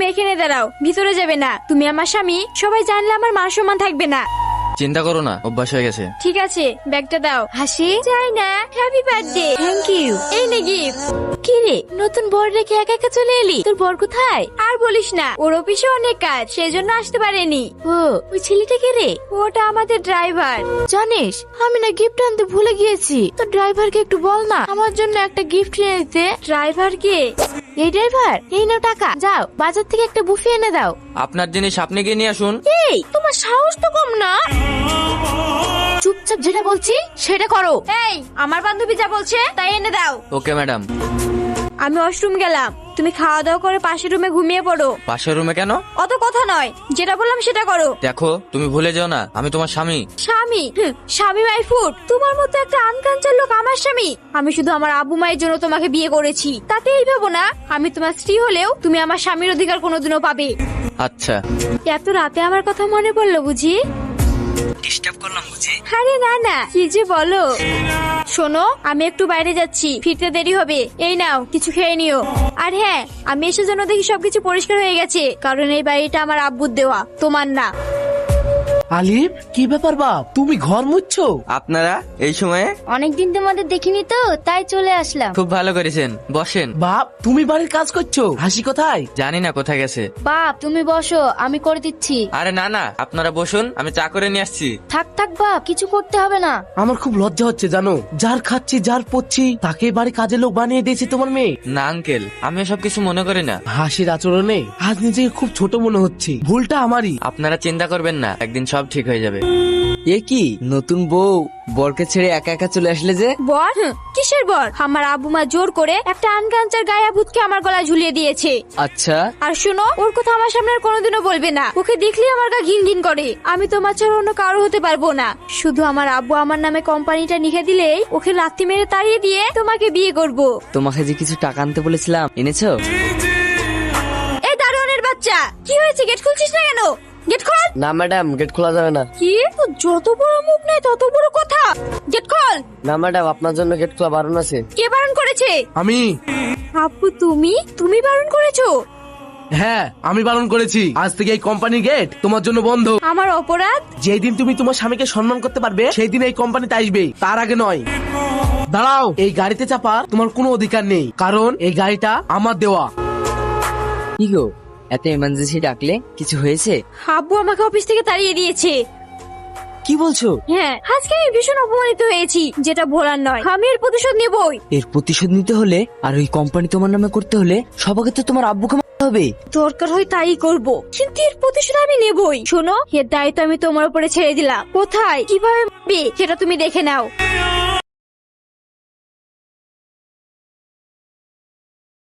এখানে দাঁড়াও, ভিতরে যাবে না। তুমি আমার স্বামী, সবাই জানলে আমার মান সম্মান থাকবে না। চিন্তা করো না, অভ্যাস হয়ে গেছে। ঠিক আছে, ব্যাগটা দাও। হাসি চাই না। Happy birthday. Thank you. এই নে গিফট। কি রে, নতুন বর রেখে একা একা চলে এলি? তোর বর কোথায়? আর বলিস না, ওর অফিসে অনেক কাজ, সেজন্য আসতে পারেনি। ও, ওই ছেলেটা কে রে? ওটা আমাদের ড্রাইভার। জানিস, আমি না গিফট আনতে ভুলে গিয়েছি। তো ড্রাইভারকে একটু বল না আমার জন্য একটা গিফট এনে দিতে। ড্রাইভার কে? এই ড্রাইভার, এই নাও টাকা, যাও বাজার থেকে একটা বুফে এনে দাও। আপনার জিনিস আপনি গিয়ে নিয়ে আসুন। এই, তোমার সাহস তো কম না। চুপচাপ যেটা বলছি সেটা করো। এই, আমার বান্ধবী যা বলছে তাই এনে দাও। Okay madam. আমি ওয়াশরুম গেলাম, তুমি খাওয়া দাওয়া করে পাশের রুমে ঘুমিয়ে পড়ো। পাশের রুমে কেন? অত কথা নয়, যেটা বললাম সেটা করো। দেখো, তুমি ভুলে যাও না আমি তোমার স্বামী। স্বামী? স্বামী মাই ফুড। তোমার মতো একটা আনকাঞ্চার লোক আমার স্বামী? আমি শুধু আমার আব্বু মায়ের জন্য তোমাকে বিয়ে করেছি, তাতে এই ভেবো না আমি তোমার স্ত্রী হলেও তুমি আমার স্বামীর অধিকার কোনোদিনও পাবে। আচ্ছা। এত রাতে আমার কথা মনে পড়লো বুঝি? ডিস্টার্ব করলাম বুঝি? আরে না না, কি যে বলো। শোনো, আমি একটু বাইরে যাচ্ছি, ফিরতে দেরি হবে। এই নাও, কিছু খেয়ে নিও। আর হ্যাঁ, আমি এসে যেন দেখি সবকিছু পরিষ্কার হয়ে গেছে, কারণ এই বাড়িটা আমার আব্বুর দেওয়া, তোমার না। আলিফ, কি ব্যাপার বাপ, তুমি ঘর মুছছো? আপনারা এই সময়ে? অনেকদিন তোমাদের দেখিনি তো, তাই চলে আসলাম। খুব ভালো করেছেন, বসেন। বাপ, তুমি বাড়ির কাজ করছো? হাসি কোথায়? জানি না কোথায় গেছে। বাপ, তুমি বসো, আমি করে দিচ্ছি। আরে না না, আপনারা বসুন, আমি চা করে নিয়ে আসছি। থাক থাক বাপ, কিছু করতে হবে না। আমার খুব লজ্জা হচ্ছে জানো, যার খাচ্ছি যার পড়ছি তাকে বাড়ি কাজের লোক বানিয়ে দিয়েছে তোমার মেয়ে। না আঙ্কেল, আমি সব কিছু মনে করি না। হাসির আচরণে আজ নিজেকে খুব ছোট মনে হচ্ছে, ভুলটা আমারই। আপনারা চিন্তা করবেন না, একদিন সব ঠিক হয়ে যাবে। এ কি নতুন বউ, বরকে ছেড়ে একা একা চলে আসলে যে? বর? কিসের বর? আমার আব্বু মা জোর করে একটা আনকাঞ্চার গায়া ভূতকে আমার গলায় ঝুলিয়ে দিয়েছে। আচ্ছা, আর শোনো, ওর কথা আমার সামনে আর কোনোদিনও বলবে না। ওকে দেখলে আমার গা ঘিন ঘিন করে। আমি তোমার ছাড়া অন্য কারো হতে পারবো না। শুধু আমার আব্বু আমার নামে কোম্পানিটা লিখে দিলেই ওকে লাথি মেরে তাড়িয়ে দিয়ে তোমাকে বিয়ে করব। তোমাকে যে কিছু টাকা আনতে বলেছিলাম, এনেছো? এই দারোয়ানের বাচ্চা, কি হয়েছে? গেট খুলছিস না কেন? গেট খোল। না ম্যাডাম, গেট খোলা যাবে না। কি? তোর যত বড় মুখ নাই তত বড় কথা। গেট খোল। না ম্যাডাম, আপনার জন্য গেট খোলা বারণ আছে। কে বারণ করেছে? আমি। আব্বু, তুমি বারণ করেছো? হ্যাঁ, আমি বারণ করেছি। আজ থেকে এই কোম্পানির গেট তোমার জন্য বন্ধ। আমার অপরাধ? যেই দিন তুমি তোমার স্বামীকে সম্মান করতে পারবে সেই দিন এই কোম্পানিতে আসবে, তার আগে নয়। দাঁড়াও, এই গাড়িতে চাপার তোমার কোনো অধিকার নেই, কারণ এই গাড়িটা আমার দেওয়া। কি গো, এত এমার্জেন্সি ডাকলে? কিছু হয়েছে? আব্বু আমাকে অফিস থেকে তাড়িয়ে দিয়েছে। কি বলছো? হ্যাঁ, আজকে আমি ভীষণ অপমানিত হয়েছি, যেটা ভোলার নয়। আমি এর প্রতিশোধ নেবই। এর প্রতিশোধ নিতে হলে আর ওই কোম্পানি তোমার নামে করতে হলে সবাইকে তো তোমার আব্বুকে মারতে হবে। দরকার হয় তাই করব, কিন্তু এর প্রতিশোধ আমি নেবই। শোনো, এর দায়িত্ব আমি তোমার উপরে ছেড়ে দিলাম। কোথায়, কিভাবে সেটা তুমি দেখে নাও।